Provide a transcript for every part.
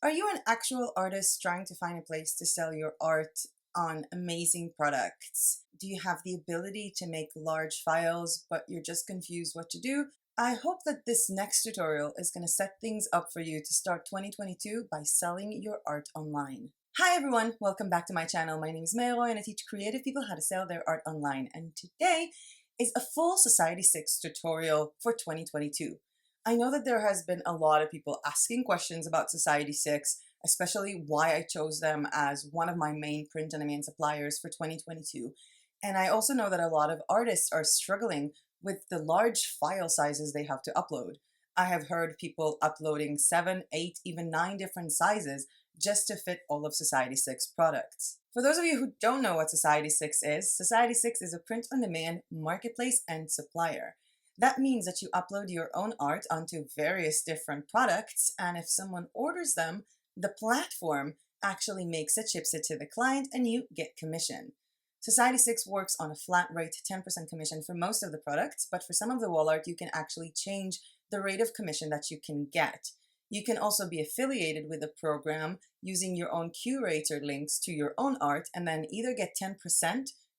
Are you an actual artist trying to find a place to sell your art on amazing products? Do you have the ability to make large files, but you're just confused what to do? I hope that this next tutorial is going to set things up for you to start 2022 by selling your art online. Hi everyone, welcome back to my channel. My name is Mero and I teach creative people how to sell their art online. And today is a full Society6 tutorial for 2022. I know that there has been a lot of people asking questions about Society6, especially why I chose them as one of my main print-on-demand suppliers for 2022. And I also know that a lot of artists are struggling with the large file sizes they have to upload. I have heard people uploading 7, 8, even 9 different sizes just to fit all of Society6 products. For those of you who don't know what Society6 is a print-on-demand marketplace and supplier. That means that you upload your own art onto various different products, and if someone orders them, the platform actually makes it, ships it to the client, and you get commission. Society6 works on a flat rate 10% commission for most of the products, but for some of the wall art, you can actually change the rate of commission that you can get. You can also be affiliated with the program using your own curator links to your own art, and then either get 10%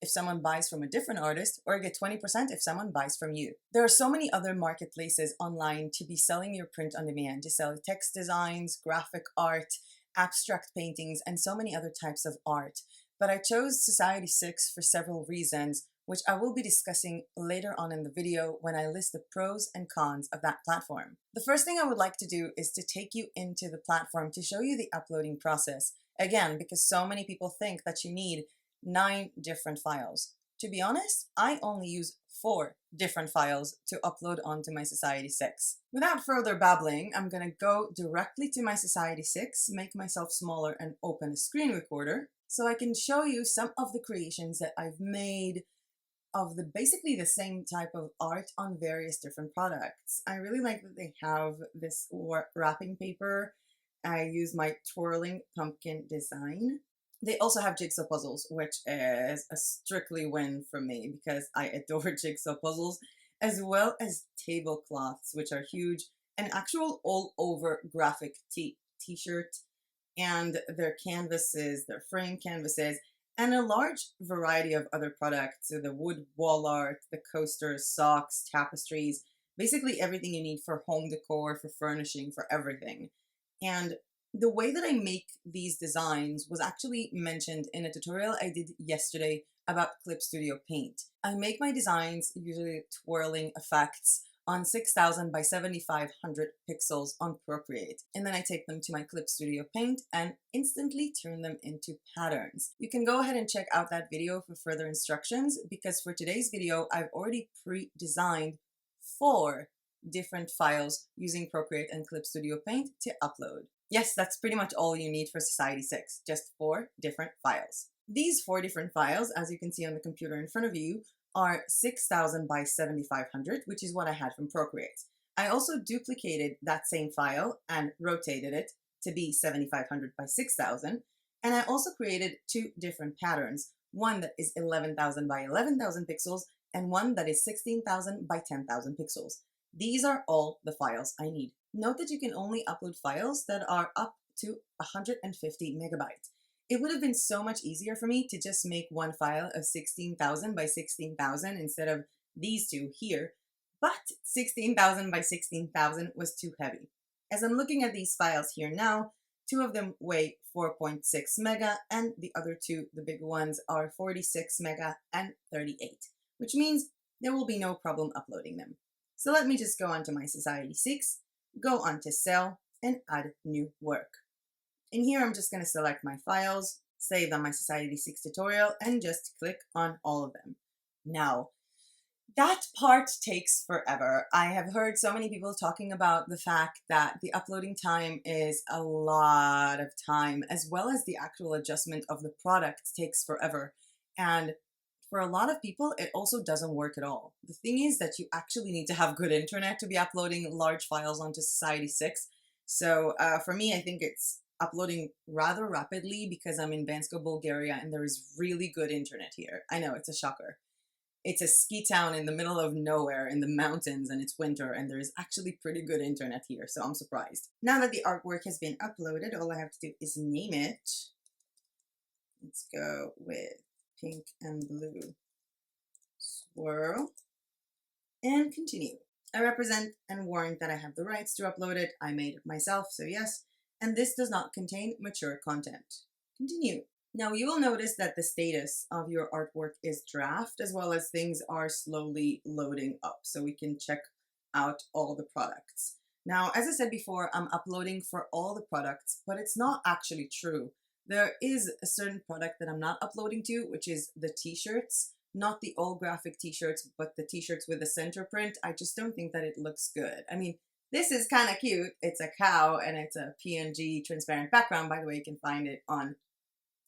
if someone buys from a different artist, or get 20% if someone buys from you. There are so many other marketplaces online to be selling your print on demand, to sell text designs, graphic art, abstract paintings, and so many other types of art. But I chose Society6 for several reasons, which I will be discussing later on in the video when I list the pros and cons of that platform. The first thing I would like to do is to take you into the platform to show you the uploading process. Again, because so many people think that you need 9 different files. To be honest, I only use 4 different files to upload onto my Society6. Without further babbling, I'm gonna go directly to my Society6, make myself smaller and open a screen recorder so I can show you some of the creations that I've made of basically the same type of art on various different products. I really like that they have this wrapping paper. I use my twirling pumpkin design. They also have jigsaw puzzles, which is a strictly win for me because I adore jigsaw puzzles, as well as tablecloths, which are huge, an actual all-over graphic t-shirt, and their canvases, their frame canvases, and a large variety of other products, so the wood wall art, the coasters, socks, tapestries, basically everything you need for home decor, for furnishing, for everything. And the way that I make these designs was actually mentioned in a tutorial I did yesterday about Clip Studio Paint. I make my designs, usually twirling effects, on 6000 by 7500 pixels on Procreate, and then I take them to my Clip Studio Paint and instantly turn them into patterns. You can go ahead and check out that video for further instructions, because for today's video I've already pre-designed 4 different files using Procreate and Clip Studio Paint to upload. Yes, that's pretty much all you need for Society6, just 4 different files. These 4 different files, as you can see on the computer in front of you, are 6000 by 7500, which is what I had from Procreate. I also duplicated that same file and rotated it to be 7500 by 6000, and I also created 2 different patterns, one that is 11,000 by 11,000 pixels and one that is 16,000 by 10,000 pixels. These are all the files I need. Note that you can only upload files that are up to 150 megabytes. It would have been so much easier for me to just make one file of 16,000 by 16,000 instead of these 2 here, but 16,000 by 16,000 was too heavy. As I'm looking at these files here now, 2 of them weigh 4.6 mega and the other 2, the big ones, are 46 mega and 38, which means there will be no problem uploading them. So let me just go onto my Society6, go on to Sell, and add new work. In here, I'm just going to select my files, save on my Society6 tutorial, and just click on all of them. Now, that part takes forever. I have heard so many people talking about the fact that the uploading time is a lot of time, as well as the actual adjustment of the product takes forever. And for a lot of people, it also doesn't work at all. The thing is that you actually need to have good internet to be uploading large files onto Society6. So for me, I think it's uploading rather rapidly because I'm in Bulgaria and there is really good internet here. I know, it's a shocker. It's a ski town in the middle of nowhere in the mountains, and it's winter, and there's actually pretty good internet here, so I'm surprised. Now that the artwork has been uploaded, all I have to do is name it. Let's go with pink and blue swirl and continue. I represent and warrant that I have the rights to upload it. I made it myself, so yes. And this does not contain mature content. Continue. Now you will notice that the status of your artwork is draft, as well as things are slowly loading up, so we can check out all the products. Now, as I said before, I'm uploading for all the products, but it's not actually true. There is a certain product that I'm not uploading to, which is the t-shirts. Not the all graphic t-shirts, but the t-shirts with the center print. I just don't think that it looks good. I mean, this is kind of cute. It's a cow and it's a PNG transparent background. By the way, you can find it on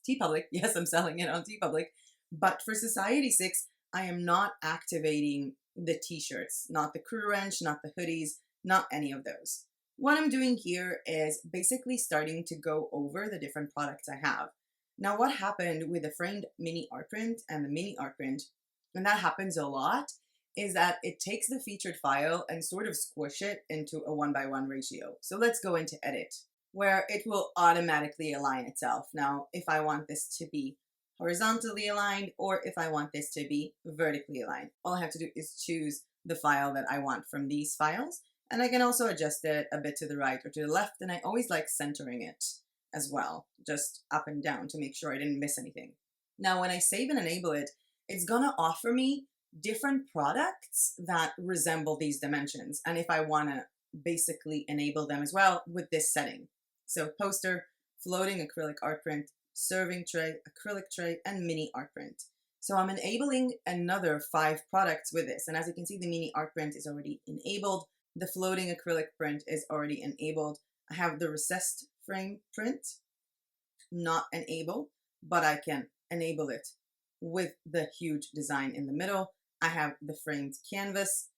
TeePublic. Yes, I'm selling it on TeePublic. But for Society6, I am not activating the t-shirts, not the crew wrench, not the hoodies, not any of those. What I'm doing here is basically starting to go over the different products I have. Now, what happened with the framed mini art print and the mini art print, and that happens a lot, is that it takes the featured file and sort of squish it into a 1:1 ratio. So let's go into edit, where it will automatically align itself. Now, if I want this to be horizontally aligned or if I want this to be vertically aligned, all I have to do is choose the file that I want from these files. And I can also adjust it a bit to the right or to the left. And I always like centering it as well, just up and down to make sure I didn't miss anything. Now, when I save and enable it, it's gonna offer me different products that resemble these dimensions. And if I wanna basically enable them as well with this setting. So poster, floating acrylic art print, serving tray, acrylic tray, and mini art print. So I'm enabling another 5 products with this. And as you can see, the mini art print is already enabled. The floating acrylic print is already enabled. I have the recessed frame print not enabled, but I can enable it with the huge design in the middle. I have the framed canvas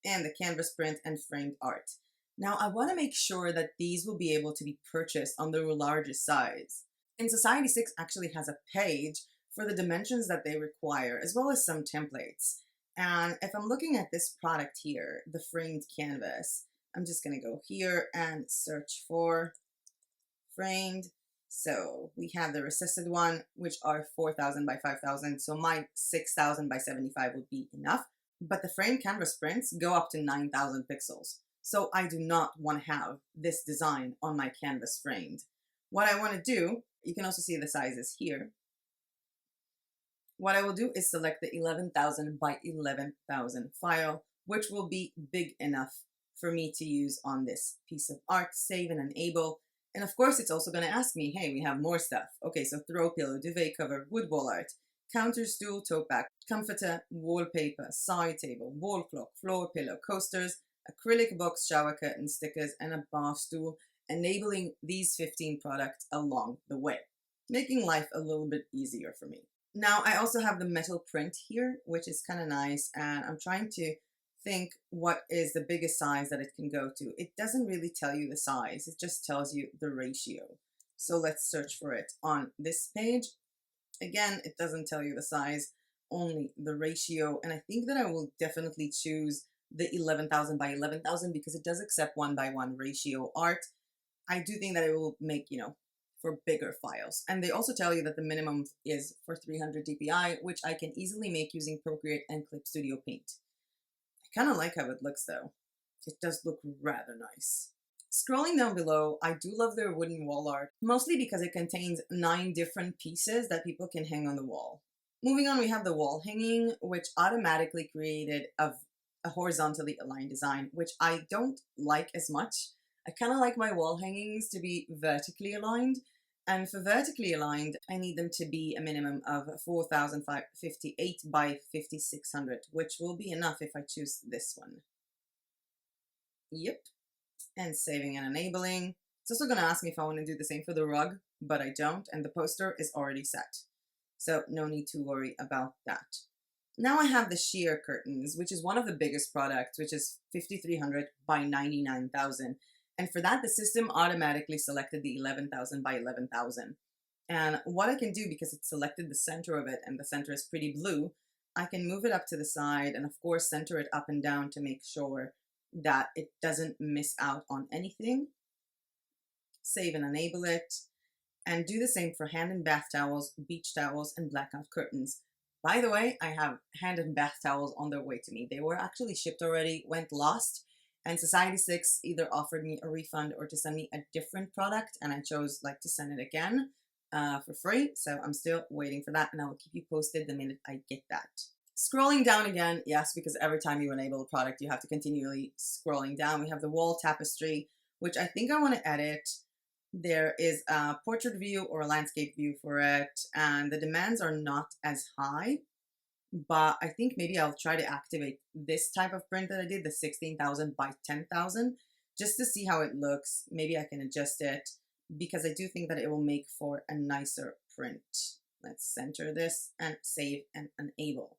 and the canvas print and framed art. Now I want to make sure that these will be able to be purchased on the largest size. And Society6 actually has a page for the dimensions that they require, as well as some templates. And if I'm looking at this product here, the framed canvas, I'm just going to go here and search for framed. So we have the recessed one, which are 4,000 by 5,000. So my 6,000 by 75 would be enough. But the framed canvas prints go up to 9,000 pixels. So I do not want to have this design on my canvas framed. What I want to do, you can also see the sizes here. What I will do is select the 11,000 by 11,000 file, which will be big enough for me to use on this piece of art, save and enable. And of course, it's also going to ask me, hey, we have more stuff. Okay, so throw pillow, duvet cover, wood wall art, counter stool, tote bag, comforter, wallpaper, side table, wall clock, floor pillow, coasters, acrylic box, shower curtain, stickers, and a bar stool, enabling these 15 products along the way, making life a little bit easier for me. Now, I also have the metal print here, which is kind of nice, and I'm trying to think what is the biggest size that it can go to. It doesn't really tell you the size, it just tells you the ratio. So let's search for it on this page. Again, it doesn't tell you the size, only the ratio, and I think that I will definitely choose the 11,000 by 11,000 because it does accept 1:1 ratio art. I do think that it will make, for bigger files. And they also tell you that the minimum is for 300 dpi, which I can easily make using Procreate and Clip Studio Paint. I kind of like how it looks though. It does look rather nice. Scrolling down below, I do love their wooden wall art, mostly because it contains 9 different pieces that people can hang on the wall. Moving on, we have the wall hanging, which automatically created a horizontally aligned design, which I don't like as much. I kind of like my wall hangings to be vertically aligned, and for vertically aligned, I need them to be a minimum of 4,558 by 5,600, which will be enough if I choose this one. Yep, and saving and enabling. It's also going to ask me if I want to do the same for the rug, but I don't, and the poster is already set. So no need to worry about that. Now I have the sheer curtains, which is one of the biggest products, which is 5,300 by 99,000. And for that, the system automatically selected the 11,000 by 11,000. And what I can do, because it selected the center of it and the center is pretty blue, I can move it up to the side and of course center it up and down to make sure that it doesn't miss out on anything. Save and enable it. And do the same for hand and bath towels, beach towels, and blackout curtains. By the way, I have hand and bath towels on their way to me. They were actually shipped already, went lost, and Society6 either offered me a refund or to send me a different product, and I chose to send it again for free. So I'm still waiting for that, and I will keep you posted the minute I get that. Scrolling down again, yes, because every time you enable a product, you have to continually scrolling down. We have the wall tapestry, which I think I want to edit. There is a portrait view or a landscape view for it, and the demands are not as high, but I think maybe I'll try to activate this type of print that I did, the 16,000 by 10,000, just to see how it looks. Maybe I can adjust it because I do think that it will make for a nicer print. Let's center this and save and enable.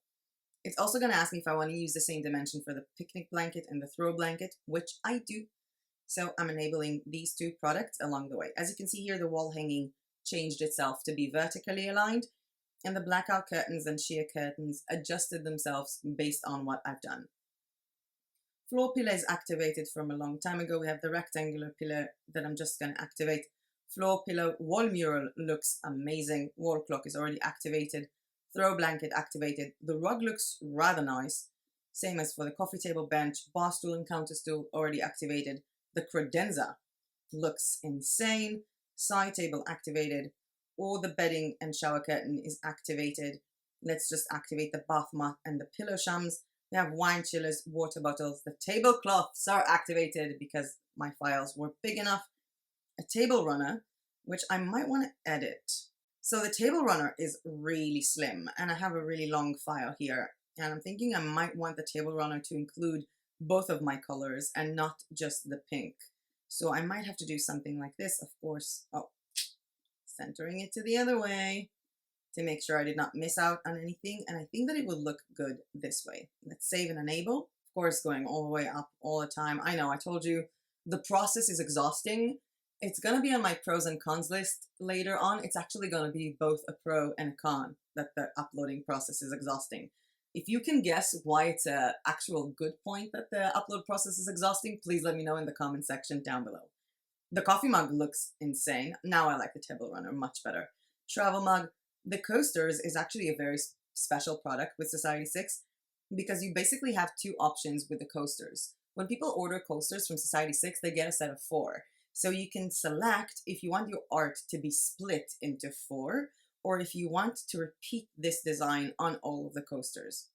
It's also going to ask me if I want to use the same dimension for the picnic blanket and the throw blanket, which I do. So I'm enabling these two products along the way. As you can see here, the wall hanging changed itself to be vertically aligned, and the blackout curtains and sheer curtains adjusted themselves based on what I've done. Floor pillar is activated from a long time ago. We have the rectangular pillar that I'm just going to activate. Floor pillow, wall mural looks amazing. Wall clock is already activated. Throw blanket activated. The rug looks rather nice. Same as for the coffee table bench. Bar stool and counter stool already activated. The credenza looks insane. Side table activated. All the bedding and shower curtain is activated. Let's just activate the bath mat and the pillow shams. We have wine chillers, water bottles. The tablecloths are activated because my files were big enough. A table runner, which I might want to edit. So the table runner is really slim, and I have a really long file here. And I'm thinking I might want the table runner to include both of my colors and not just the pink. So I might have to do something like this, of course. Oh, centering it to the other way to make sure I did not miss out on anything. And I think that it will look good this way. Let's save and enable. Of course, going all the way up all the time. I know, I told you the process is exhausting. It's going to be on my pros and cons list later on. It's actually going to be both a pro and a con that the uploading process is exhausting. If you can guess why it's an actual good point that the upload process is exhausting, please let me know in the comment section down below. The coffee mug looks insane. Now I like the table runner much better. Travel mug. The coasters is actually a very special product with Society6 because you basically have two options with the coasters. When people order coasters from Society6, they get a set of 4. So you can select if you want your art to be split into 4, or if you want to repeat this design on all of the coasters.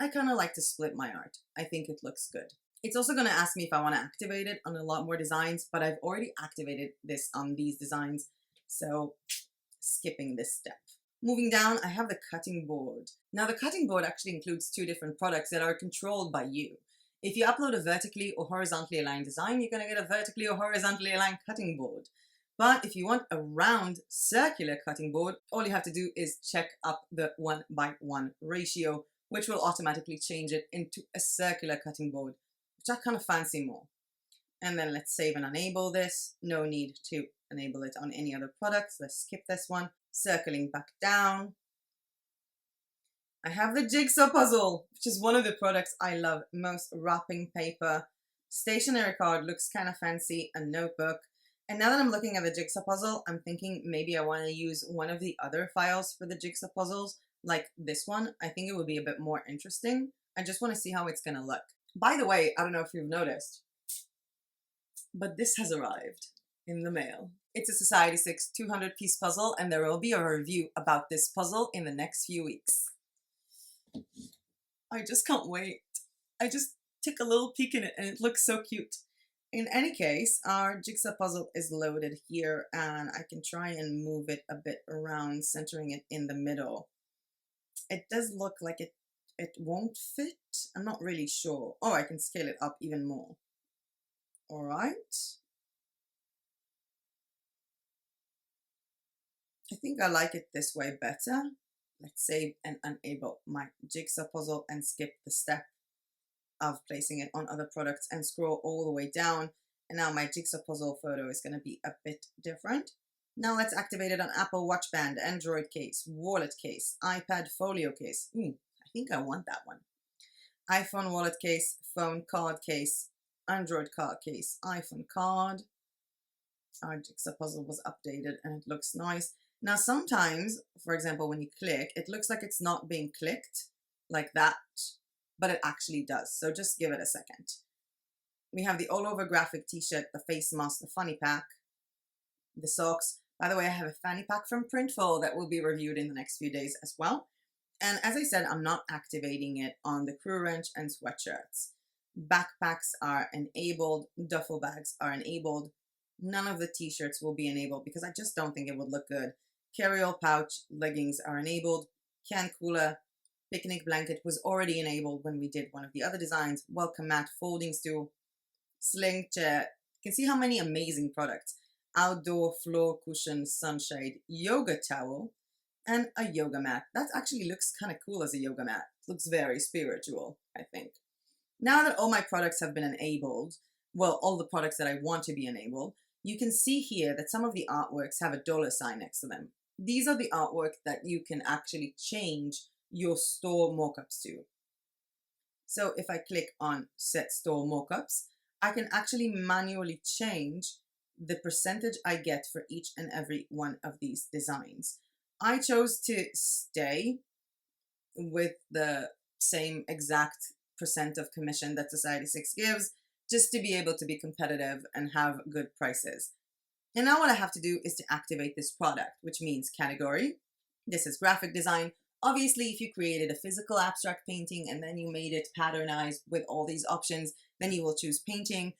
I kind of like to split my art. I think it looks good. It's also going to ask me if I want to activate it on a lot more designs, but I've already activated this on these designs, so skipping this step. Moving down, I have the cutting board. Now the cutting board actually includes 2 different products that are controlled by you. If you upload a vertically or horizontally aligned design, you're going to get a vertically or horizontally aligned cutting board. But if you want a round circular cutting board, all you have to do is check up the 1:1 ratio, which will automatically change it into a circular cutting board, which I kind of fancy more. And then let's save and enable this. No need to enable it on any other products. Let's skip this one. Circling back down. I have the jigsaw puzzle, which is one of the products I love most. Wrapping paper. Stationery card looks kind of fancy. A notebook. And now that I'm looking at the jigsaw puzzle, I'm thinking maybe I want to use one of the other files for the jigsaw puzzles, like this one. I think it would be a bit more interesting. I just want to see how it's going to look. By the way, I don't know if you've noticed, but this has arrived in the mail. It's a Society6 200-piece puzzle, and there will be a review about this puzzle in the next few weeks. I just can't wait. I just took a little peek in it, and it looks so cute. In any case, our jigsaw puzzle is loaded here, and I can try and move it a bit around, centering it in the middle. It does look like it won't fit. I'm not really sure. Oh, I can scale it up even more. All right. I think I like it this way better. Let's save and enable my jigsaw puzzle and skip the step of placing it on other products and scroll all the way down. And now my jigsaw puzzle photo is going to be a bit different. Now let's activate it on Apple Watch Band, Android case, wallet case, iPad folio case. I I think I want that one. iPhone wallet case, phone card case, Android card case, iPhone card. Our jigsaw puzzle was updated and it looks nice. Now sometimes, for example, when you click, it looks like it's not being clicked like that, but it actually does. So just give it a second. We have the all over graphic t-shirt, the face mask, the fanny pack, the socks. By the way, I have a fanny pack from Printful that will be reviewed in the next few days as well. And as I said, I'm not activating it on the crew wrench and sweatshirts. Backpacks are enabled, duffel bags are enabled. None of the t-shirts will be enabled because I just don't think it would look good. Carry-all pouch, leggings are enabled. Can cooler, picnic blanket was already enabled when we did one of the other designs. Welcome mat, folding stool, sling chair. You can see how many amazing products. Outdoor floor cushion, sunshade, yoga towel, and a yoga mat. That actually looks kind of cool as a yoga mat. Looks very spiritual, I think. Now that all my products have been enabled, well, all the products that I want to be enabled, you can see here that some of the artworks have a $sign next to them. These are the artwork that you can actually change your store mockups to. So if I click on Set Store Mockups, I can actually manually change the percentage I get for each and every one of these designs. I chose to stay with the same exact percent of commission that Society6 gives, just to be able to be competitive and have good prices. And now what I have to do is to activate this product, which means category. This is graphic design. Obviously, if you created a physical abstract painting and then you made it patternized with all these options, then you will choose painting.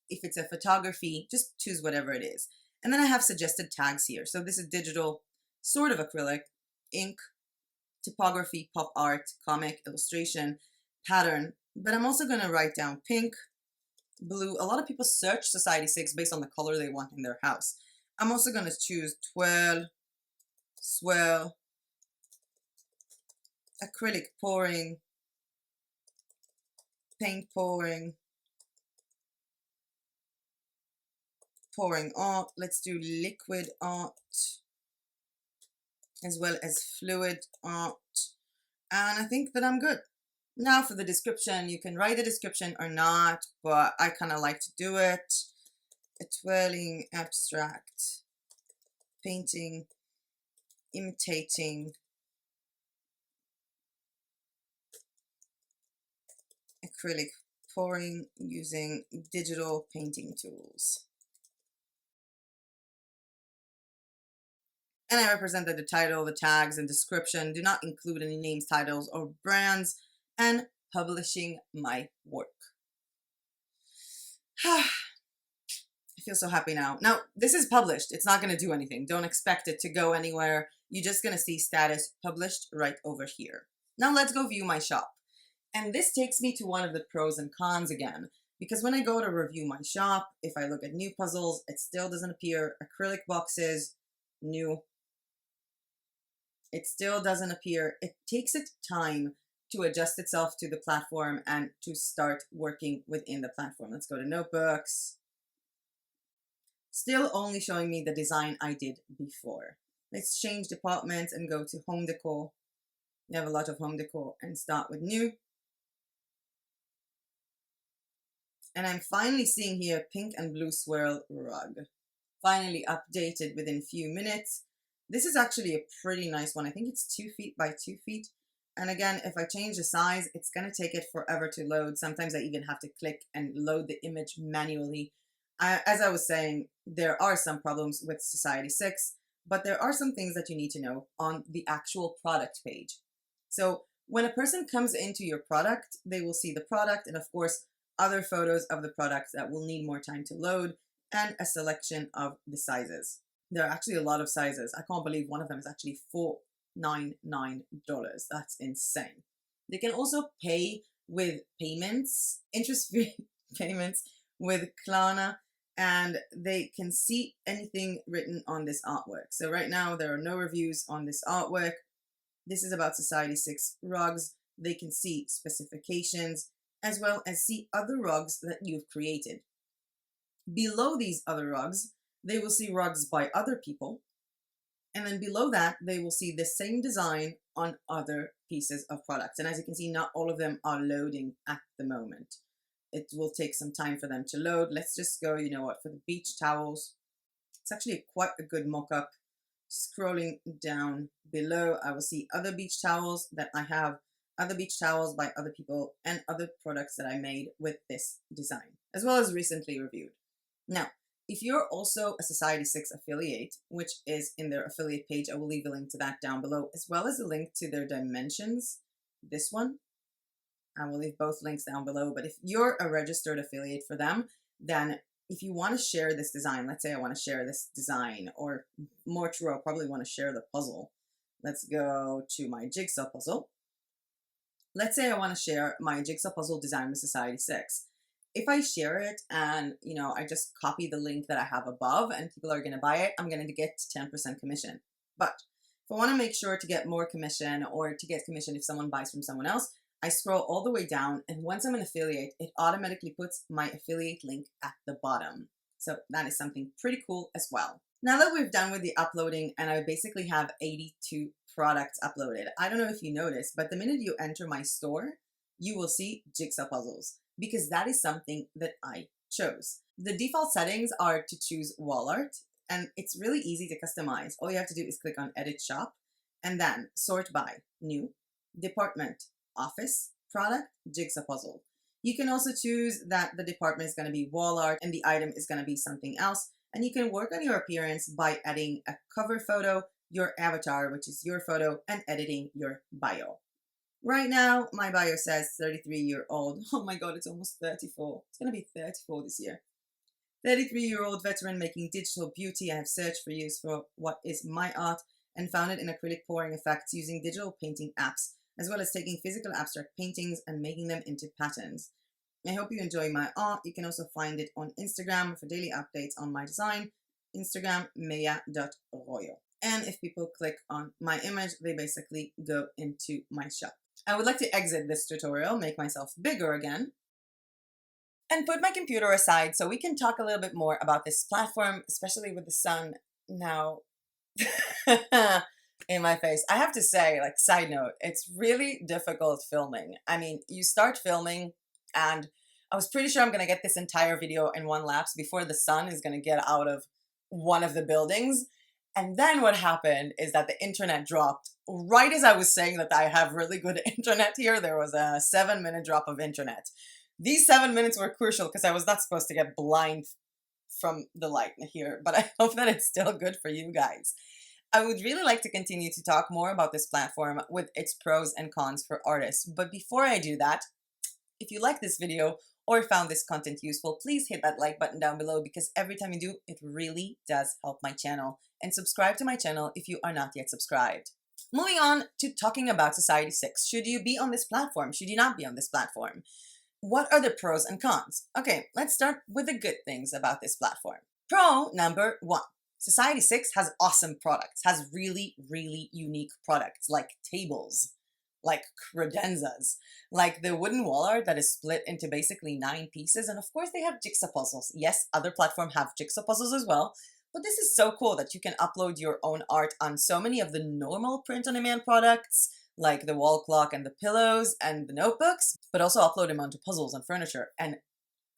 If it's a photography, just choose whatever it is. And then I have suggested tags here. So this is digital, sort of acrylic, ink, typography, pop art, comic, illustration, pattern. But I'm also going to write down pink, blue. A lot of people search Society6 based on the color they want in their house. I'm also going to choose twirl, swirl, acrylic pouring, paint pouring, pouring art. Let's do liquid art as well as fluid art. And I think that I'm good. Now for the description, you can write a description or not, but I kind of like to do it. A twirling abstract, painting, imitating, acrylic pouring using digital painting tools. And I represented the title, the tags, and description. Do not include any names, titles, or brands, and publishing my work. I feel so happy now. Now, this is published. It's not going to do anything. Don't expect it to go anywhere. You're just going to see status published right over here. Now let's go view my shop. And this takes me to one of the pros and cons again. Because when I go to review my shop, if I look at new puzzles, it still doesn't appear. Acrylic boxes, new. It still doesn't appear. It takes it time to adjust itself to the platform and to start working within the platform. Let's go to notebooks. Still only showing me the design I did before. Let's change departments and go to home decor. We have a lot of home decor and start with new. And I'm finally seeing here pink and blue swirl rug. Finally updated within a few minutes. This is actually a pretty nice one. I think it's 2 feet by 2 feet. And again, if I change the size, it's going to take it forever to load. Sometimes I even have to click and load the image manually. As I was saying, there are some problems with Society6, but there are some things that you need to know on the actual product page. So when a person comes into your product, they will see the product and of course, other photos of the product that will need more time to load and a selection of the sizes. There are actually a lot of sizes. I can't believe one of them is actually $499. That's insane. They can also pay with payments, interest-free payments with Klarna, and they can see anything written on this artwork. So right now there are no reviews on this artwork. This is about Society6 rugs. They can see specifications as well as see other rugs that you've created. Below these other rugs, they will see rugs by other people. And then below that, they will see the same design on other pieces of products. And as you can see, not all of them are loading at the moment. It will take some time for them to load. Let's just go, you know what, for the beach towels. It's actually quite a good mock-up. Scrolling down below, I will see other beach towels that I have, other beach towels by other people, and other products that I made with this design, as well as recently reviewed. Now, if you're also a Society6 affiliate, which is in their affiliate page, I will leave a link to that down below, as well as a link to their dimensions. This one, I will leave both links down below. But if you're a registered affiliate for them, then if you want to share this design, let's say I want to share this design, or more true, I'll probably want to share the puzzle. Let's go to my jigsaw puzzle. Let's say I want to share my jigsaw puzzle design with Society6. If I share it and, you know, I just copy the link that I have above and people are going to buy it, I'm going to get 10% commission. But if I want to make sure to get more commission, or to get commission if someone buys from someone else, I scroll all the way down, and once I'm an affiliate, it automatically puts my affiliate link at the bottom. So that is something pretty cool as well. Now that we're done with the uploading, and I basically have 82 products uploaded, I don't know if you noticed, but the minute you enter my store, you will see jigsaw puzzles, because that is something that I chose. The default settings are to choose wall art, and it's really easy to customize. All you have to do is click on Edit Shop, and then sort by New, Department, Office, Product, Jigsaw Puzzle. You can also choose that the department is going to be wall art and the item is going to be something else. And you can work on your appearance by adding a cover photo, your avatar, which is your photo, and editing your bio. Right now, my bio says 33-year-old. Oh my God, it's almost 34. It's going to be 34 this year. 33-year-old veteran making digital beauty. I have searched for use for what is my art and found it in acrylic pouring effects using digital painting apps, as well as taking physical abstract paintings and making them into patterns. I hope you enjoy my art. You can also find it on Instagram for daily updates on my design. Instagram, meya.royo. And if people click on my image, they basically go into my shop. I would like to exit this tutorial, make myself bigger again, and put my computer aside so we can talk a little bit more about this platform, especially with the sun now in my face. I have to say, like, side note, it's really difficult filming. I mean, you start filming and I was pretty sure I'm going to get this entire video in one lapse before the sun is going to get out of one of the buildings. And then what happened is that the internet dropped. Right as I was saying that I have really good internet here, there was a 7-minute drop of internet. These 7 minutes were crucial because I was not supposed to get blind from the light here, but I hope that it's still good for you guys. I would really like to continue to talk more about this platform with its pros and cons for artists. But before I do that, if you like this video or found this content useful, please hit that like button down below, because every time you do, it really does help my channel. And subscribe to my channel if you are not yet subscribed. Moving on to talking about Society6. Should you be on this platform? Should you not be on this platform? What are the pros and cons? Okay, let's start with the good things about this platform. Pro number 1. Society6 has awesome products, has really, really unique products like tables, like credenzas, like the wooden wall art that is split into basically 9 pieces. And of course they have jigsaw puzzles. Yes, other platforms have jigsaw puzzles as well, but this is so cool that you can upload your own art on so many of the normal print-on-demand products, like the wall clock and the pillows and the notebooks, but also upload them onto puzzles and furniture and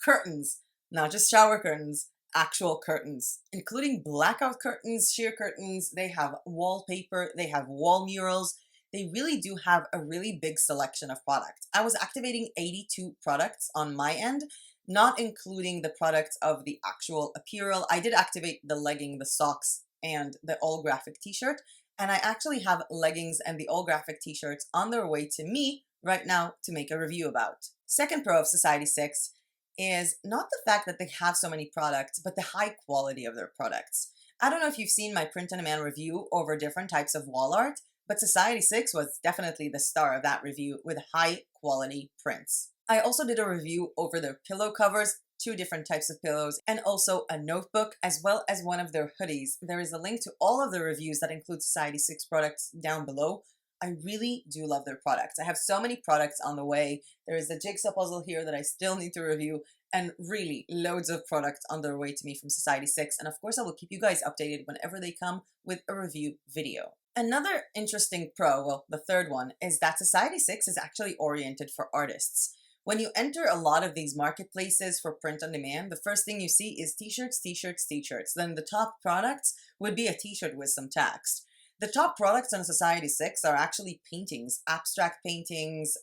curtains, not just shower curtains, actual curtains, including blackout curtains, sheer curtains. They have wallpaper, they have wall murals. They really do have a really big selection of products. I was activating 82 products on my end, not including the products of the actual apparel. I did activate the legging, the socks, and the all graphic t-shirt. And I actually have leggings and the all graphic t-shirts on their way to me right now to make a review about. Second pro of Society6 is not the fact that they have so many products, but the high quality of their products. I don't know if you've seen my print-on-demand review over different types of wall art, but Society6 was definitely the star of that review with high quality prints. I also did a review over their pillow covers, 2 different types of pillows, and also a notebook, as well as one of their hoodies. There is a link to all of the reviews that include Society6 products down below. I really do love their products. I have so many products on the way. There is a jigsaw puzzle here that I still need to review, and really loads of products on their way to me from Society6. And of course, I will keep you guys updated whenever they come with a review video. Another interesting pro, well, the third one, is that Society6 is actually oriented for artists. When you enter a lot of these marketplaces for print on demand, the first thing you see is t-shirts, t-shirts, t-shirts. Then the top products would be a t-shirt with some text. The top products on Society6 are actually paintings, abstract paintings,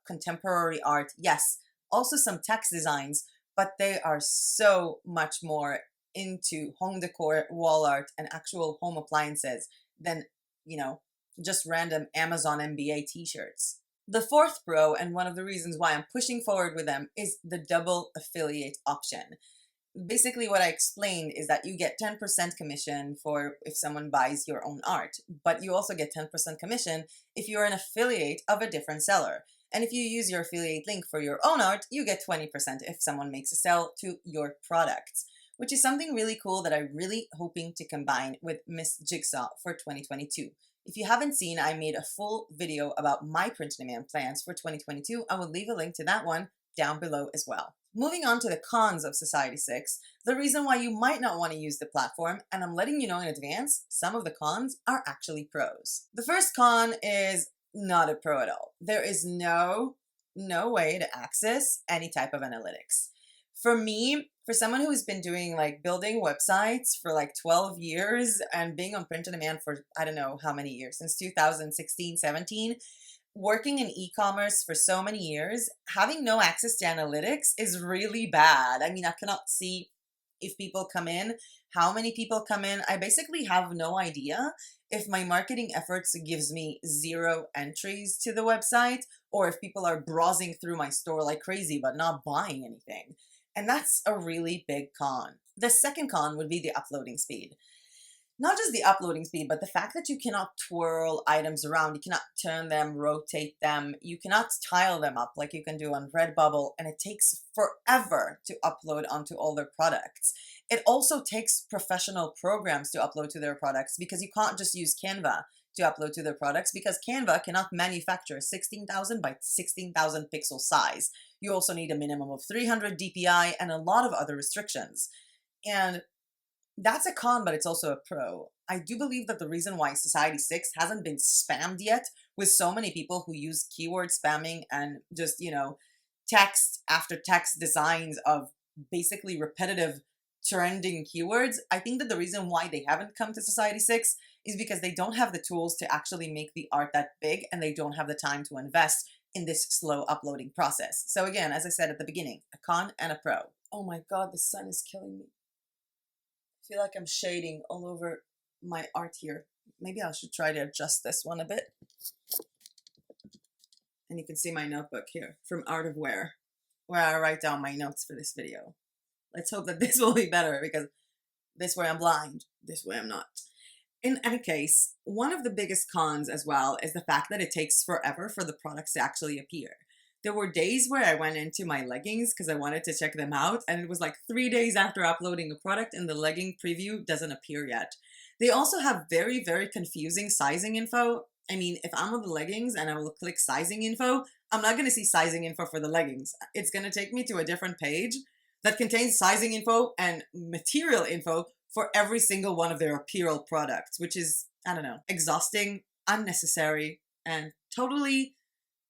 contemporary art, yes, also some text designs, but they are so much more into home decor, wall art, and actual home appliances than, just random Amazon MBA t-shirts. The fourth pro, and one of the reasons why I'm pushing forward with them, is the double affiliate option. Basically, what I explained is that you get 10% commission for if someone buys your own art, but you also get 10% commission if you're an affiliate of a different seller. And if you use your affiliate link for your own art, you get 20% if someone makes a sale to your products, which is something really cool that I'm really hoping to combine with Miss Jigsaw for 2022. If you haven't seen, I made a full video about my print-on-demand plans for 2022. I will leave a link to that one down below as well. Moving on to the cons of Society6, the reason why you might not want to use the platform, and I'm letting you know in advance, some of the cons are actually pros. The first con is not a pro at all. There is no way to access any type of analytics. For me, for someone who's been doing building websites for 12 years and being on print on demand for I don't know how many years, since 2016, 17, working in e-commerce for so many years, having no access to analytics is really bad. I mean, I cannot see if people come in, how many people come in. I basically have no idea if my marketing efforts gives me 0 entries to the website, or if people are browsing through my store like crazy but not buying anything. And that's a really big con. The second con would be the uploading speed. Not just the uploading speed, but the fact that you cannot twirl items around, you cannot turn them, rotate them, you cannot tile them up like you can do on Redbubble, and it takes forever to upload onto all their products. It also takes professional programs to upload to their products, because you can't just use Canva to upload to their products, because Canva cannot manufacture 16,000 by 16,000 pixel size. You also need a minimum of 300 DPI and a lot of other restrictions. And that's a con, but it's also a pro. I do believe that the reason why Society6 hasn't been spammed yet with so many people who use keyword spamming and just, text after text designs of basically repetitive trending keywords, I think that the reason why they haven't come to Society6 is because they don't have the tools to actually make the art that big, and they don't have the time to invest in this slow uploading process. So again, as I said at the beginning, a con and a pro. Oh my God, the sun is killing me. I feel like I'm shading all over my art here. Maybe I should try to adjust this one a bit. And you can see my notebook here from Art of Wear, where I write down my notes for this video. Let's hope that this will be better, because this way I'm blind, this way I'm not. In any case, one of the biggest cons as well is the fact that it takes forever for the products to actually appear. There were days where I went into my leggings because I wanted to check them out, and it was 3 days after uploading a product and the legging preview doesn't appear yet. They also have very, very confusing sizing info. I mean, if I'm on the leggings and I will click sizing info, I'm not going to see sizing info for the leggings. It's going to take me to a different page that contains sizing info and material info for every single one of their apparel products, which is, I don't know, exhausting, unnecessary, and totally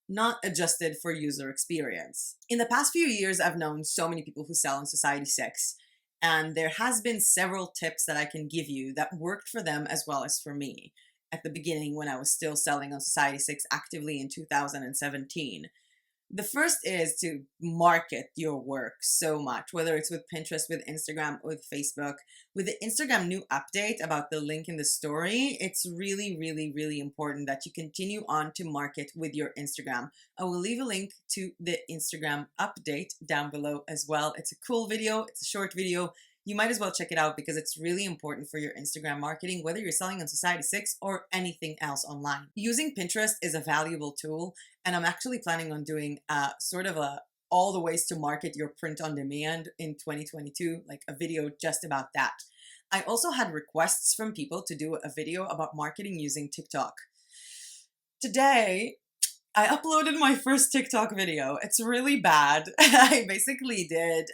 not adjusted for user experience. In the past few years, I've known so many people who sell on Society6, and there has been several tips that I can give you that worked for them as well as for me at the beginning when I was still selling on Society6 actively in 2017. The first is to market your work so much, whether it's with Pinterest, with Instagram, with Facebook. With the Instagram new update about the link in the story, it's really, really, really important that you continue on to market with your Instagram. I will leave a link to the Instagram update down below as well. It's a cool video. It's a short video. You might as well check it out because it's really important for your Instagram marketing, whether you're selling on Society6 or anything else online. Using Pinterest is a valuable tool, and I'm actually planning on doing sort of all the ways to market your print on demand in 2022, like a video just about that. I also had requests from people to do a video about marketing using TikTok. Today, I uploaded my first TikTok video. It's really bad. I basically did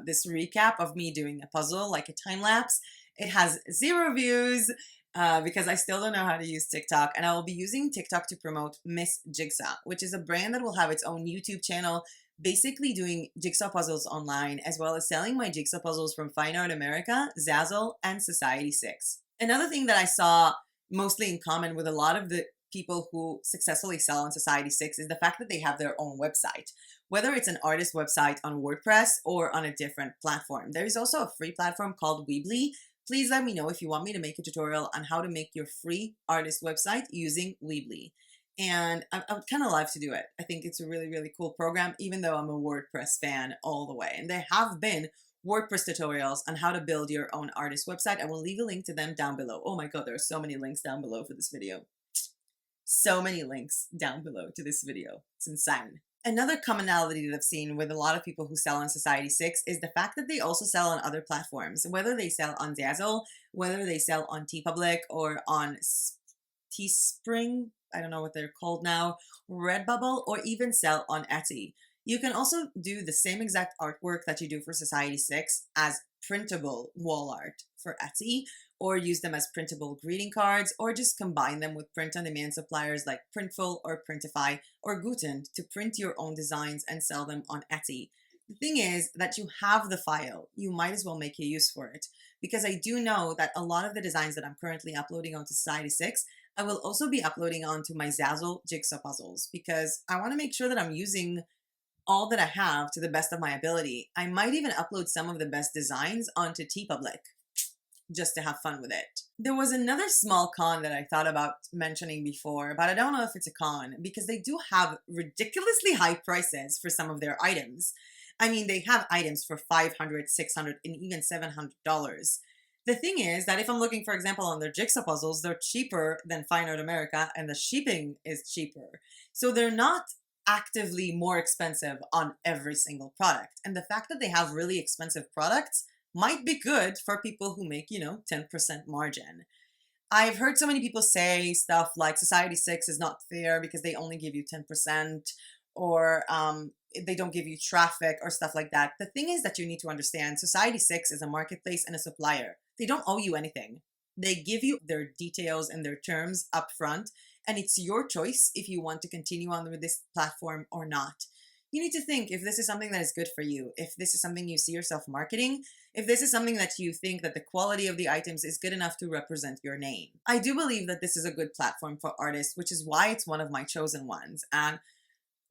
this recap of me doing a puzzle, like a time lapse. It has 0 views because I still don't know how to use TikTok. And I will be using TikTok to promote Miss Jigsaw, which is a brand that will have its own YouTube channel, basically doing jigsaw puzzles online, as well as selling my jigsaw puzzles from Fine Art America, Zazzle, and Society6. Another thing that I saw mostly in common with a lot of the people who successfully sell on Society6 is the fact that they have their own website, whether it's an artist website on WordPress or on a different platform. There is also a free platform called Weebly. Please let me know if you want me to make a tutorial on how to make your free artist website using Weebly. And I would kind of love to do it. I think it's a really, really cool program, even though I'm a WordPress fan all the way. And there have been WordPress tutorials on how to build your own artist website. I will leave a link to them down below. Oh my God, there are so many links down below for this video. So many links down below to this video. It's insane. Another commonality that I've seen with a lot of people who sell on Society6 is the fact that they also sell on other platforms, whether they sell on Zazzle, whether they sell on TeePublic or on Teespring, I don't know what they're called now, Redbubble, or even sell on Etsy. You can also do the same exact artwork that you do for Society6 as printable wall art for Etsy, or use them as printable greeting cards, or just combine them with print-on-demand suppliers like Printful or Printify or Guten to print your own designs and sell them on Etsy. The thing is that you have the file. You might as well make a use for it, because I do know that a lot of the designs that I'm currently uploading onto Society6, I will also be uploading onto my Zazzle jigsaw puzzles, because I want to make sure that I'm using all that I have to the best of my ability. I might even upload some of the best designs onto TeePublic just to have fun with it. There was another small con that I thought about mentioning before, but I don't know if it's a con, because they do have ridiculously high prices for some of their items. I mean, they have items for $500, $600, and even $700. The thing is that if I'm looking, for example, on their jigsaw puzzles, they're cheaper than Fine Art America, and the shipping is cheaper. So they're not actively more expensive on every single product. And the fact that they have really expensive products might be good for people who make, 10% margin. I've heard so many people say stuff like Society6 is not fair because they only give you 10%, or they don't give you traffic or stuff like that. The thing is that you need to understand Society6 is a marketplace and a supplier. They don't owe you anything. They give you their details and their terms up front, and it's your choice if you want to continue on with this platform or not. You need to think if this is something that is good for you, if this is something you see yourself marketing, if this is something that you think that the quality of the items is good enough to represent your name. I do believe that this is a good platform for artists, which is why it's one of my chosen ones. And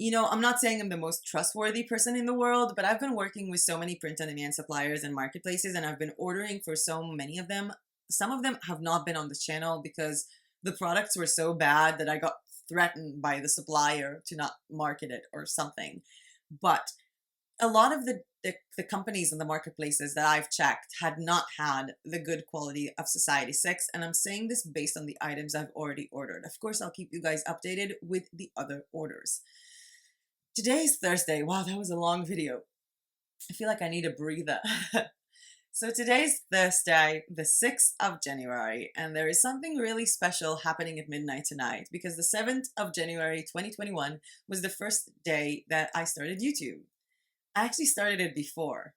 I'm not saying I'm the most trustworthy person in the world, but I've been working with so many print-on-demand suppliers and marketplaces, and I've been ordering for so many of them. Some of them have not been on the channel because the products were so bad that I got threatened by the supplier to not market it or something. But a lot of the companies and the marketplaces that I've checked had not had the good quality of Society6, and I'm saying this based on the items I've already ordered. Of course, I'll keep you guys updated with the other orders. Today is Thursday. Wow, that was a long video. I feel like I need a breather. So today's Thursday, the 6th of January, and there is something really special happening at midnight tonight, because the 7th of January 2021 was the first day that I started YouTube. I actually started it before,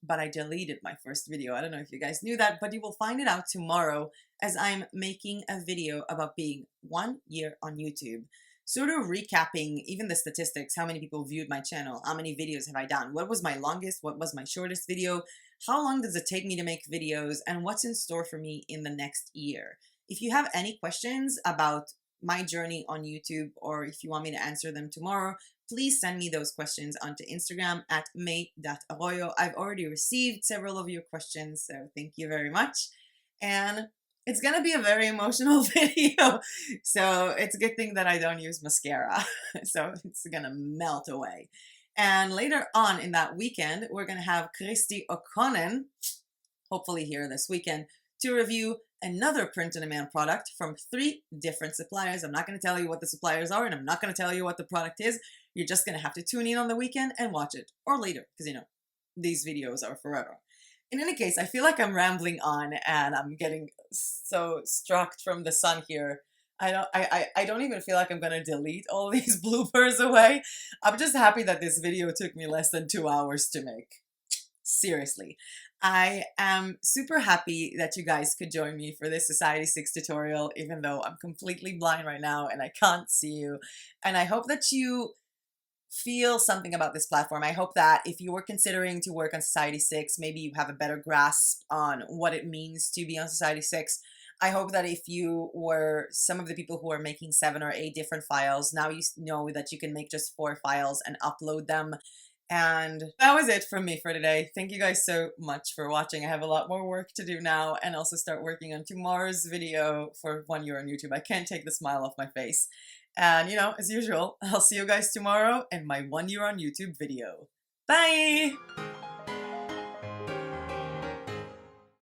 but I deleted my first video. I don't know if you guys knew that, but you will find it out tomorrow, as I'm making a video about being 1 year on YouTube. Sort of recapping even the statistics, how many people viewed my channel, how many videos have I done, what was my longest, what was my shortest video, how long does it take me to make videos, and what's in store for me in the next year. If you have any questions about my journey on YouTube, or if you want me to answer them tomorrow, please send me those questions onto Instagram at may.arroyo. I've already received several of your questions, so thank you very much. And it's gonna be a very emotional video, so it's a good thing that I don't use mascara, so it's gonna melt away. And later on in that weekend, we're gonna have Christy O'Connor, hopefully here this weekend, to review another print-on-demand product from 3 different suppliers. I'm not gonna tell you what the suppliers are, and I'm not gonna tell you what the product is. You're just gonna have to tune in on the weekend and watch it, or later, because these videos are forever. In any case, I feel like I'm rambling on and I'm getting so struck from the sun here. I don't even feel like I'm gonna delete all these bloopers away. I'm just happy that this video took me less than 2 hours to make. Seriously. I am super happy that you guys could join me for this Society6 tutorial, even though I'm completely blind right now and I can't see you. And I hope that you feel something about this platform. I hope that if you were considering to work on Society6, maybe you have a better grasp on what it means to be on Society6. I hope that if you were some of the people who are making 7 or 8 different files, now you know that you can make just 4 files and upload them. And that was it from me for today. Thank you guys so much for watching. I have a lot more work to do now and also start working on tomorrow's video for 1 year on YouTube. I can't take the smile off my face. And you know, as usual, I'll see you guys tomorrow in my 1 year on YouTube video. Bye!